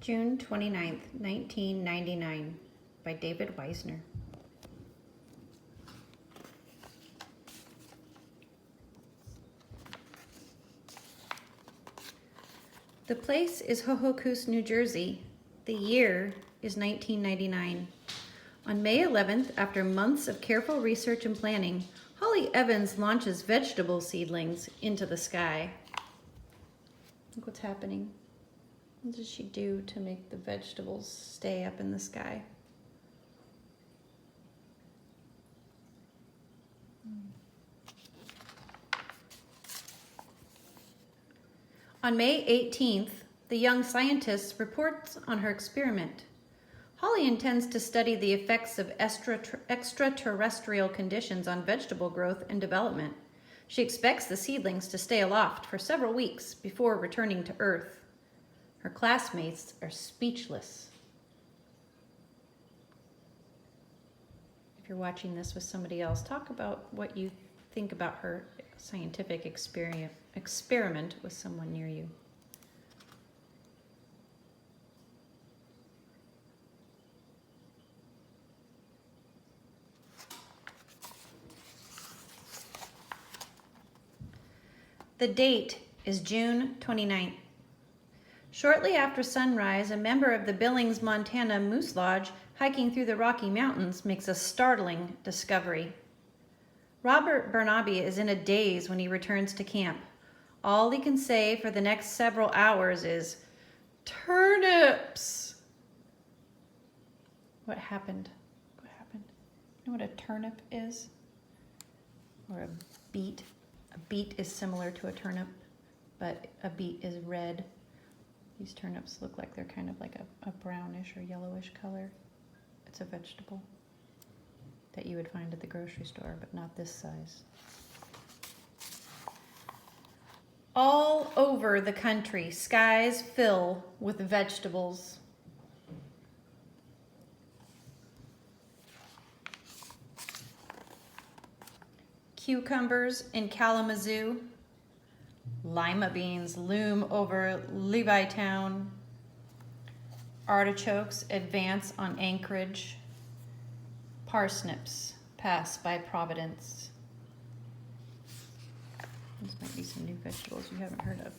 June 29th, 1999, by David Wiesner. The place is Hohokus, New Jersey. The year is 1999. On May 11th, after months of careful research and planning, Holly Evans launches vegetable seedlings into the sky. Look what's happening. What does she do to make the vegetables stay up in the sky? On May 18th, the young scientist reports on her experiment. Holly intends to study the effects of extraterrestrial conditions on vegetable growth and development. She expects the seedlings to stay aloft for several weeks before returning to Earth. Her classmates are speechless. If you're watching this with somebody else, talk about what you think about her scientific experiment with someone near you. The date is June 29th. Shortly after sunrise, a member of the Billings, Montana Moose Lodge hiking through the Rocky Mountains makes a startling discovery. Robert Bernabe is in a daze when he returns to camp. All he can say for the next several hours is, "Turnips!" What happened? What happened? You know what a turnip is? Or a beet? A beet is similar to a turnip, but a beet is red. These turnips look like they're kind of like a brownish or yellowish color. It's a vegetable that you would find at the grocery store, but not this size. All over the country, skies fill with vegetables. Cucumbers in Kalamazoo. Lima beans loom over Levittown. Artichokes advance on Anchorage. Parsnips pass by Providence. These might be some new vegetables you haven't heard of.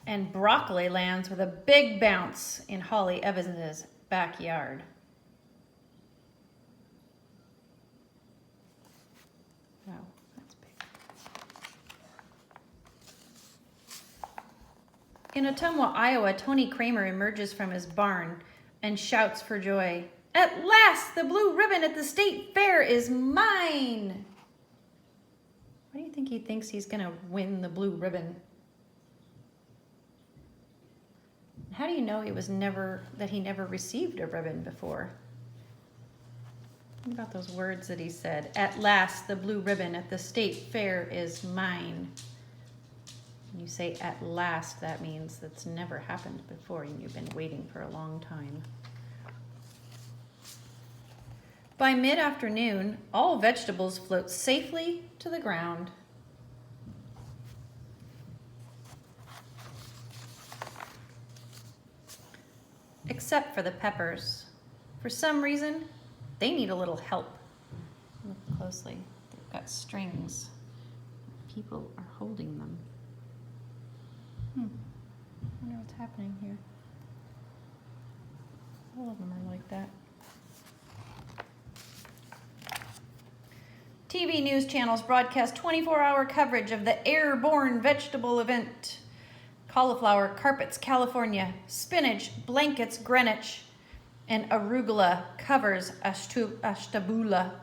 And broccoli lands with a big bounce in Holly Evans's backyard. Wow, that's big. In Ottumwa, Iowa, Tony Kramer emerges from his barn and shouts for joy. "At last, the blue ribbon at the state fair is mine!" Why do you think he thinks he's going to win the blue ribbon? How do you know that he never received a ribbon before? What about those words that he said? "At last, the blue ribbon at the state fair is mine." When you say "at last," that means that's never happened before and you've been waiting for a long time. By mid-afternoon, all vegetables float safely to the ground. Except for the peppers. For some reason, they need a little help. Look closely. They've got strings. People are holding them. I wonder what's happening here. All of them are like that. TV news channels broadcast 24-hour coverage of the airborne vegetable event. Cauliflower carpets California, spinach blankets Greenwich, and arugula covers Ashtabula.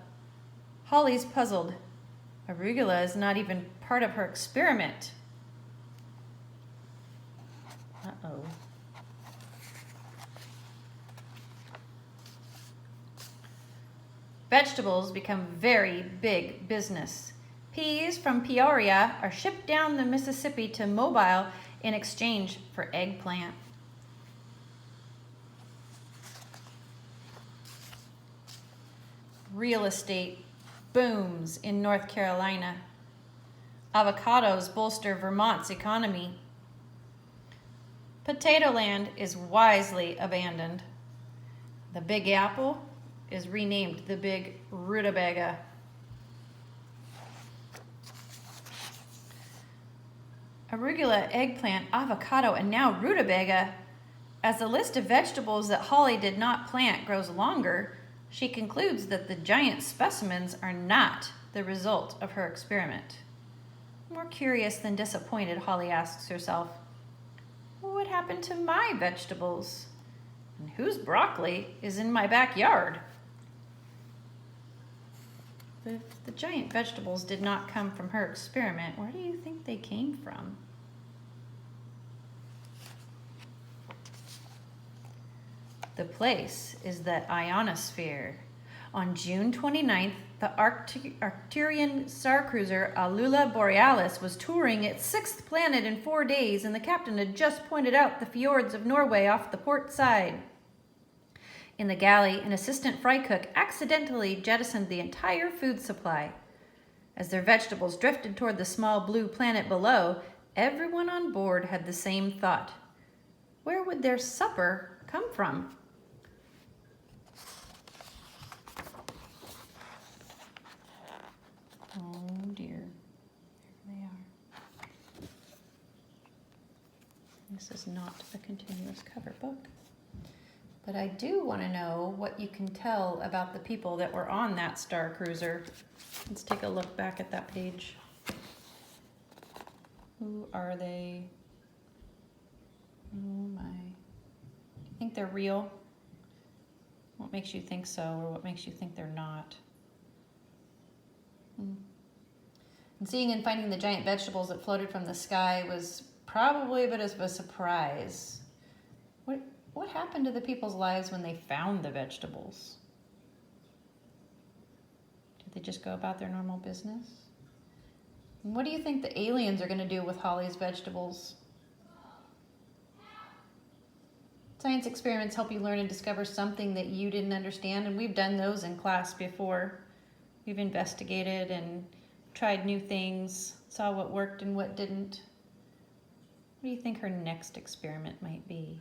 Holly's puzzled. Arugula is not even part of her experiment. Uh-oh. Vegetables become very big business. Peas from Peoria are shipped down the Mississippi to Mobile in exchange for eggplant. Real estate booms in North Carolina. Avocados bolster Vermont's economy. Potato Land is wisely abandoned. The Big Apple is renamed the Big Rutabaga. Arugula, eggplant, avocado, and now rutabaga. As the list of vegetables that Holly did not plant grows longer, she concludes that the giant specimens are not the result of her experiment. More curious than disappointed, Holly asks herself, what happened to my vegetables? And whose broccoli is in my backyard? If the giant vegetables did not come from her experiment, where do you think they came from? The place is the ionosphere. On June 29th, the Arcturian star cruiser Alula Borealis was touring its sixth planet in 4 days, and the captain had just pointed out the fjords of Norway off the port side. In the galley, an assistant fry cook accidentally jettisoned the entire food supply. As their vegetables drifted toward the small blue planet below, everyone on board had the same thought. Where would their supper come from? Oh dear, there they are. This is not a continuous cover book. But I do want to know what you can tell about the people that were on that star cruiser. Let's take a look back at that page. Who are they? Oh my. Do you think they're real? What makes you think so, or what makes you think they're not? And seeing and finding the giant vegetables that floated from the sky was probably a bit of a surprise. What happened to the people's lives when they found the vegetables? Did they just go about their normal business? And what do you think the aliens are going to do with Holly's vegetables? Science experiments help you learn and discover something that you didn't understand, and we've done those in class before. We've investigated and tried new things, saw what worked and what didn't. What do you think her next experiment might be?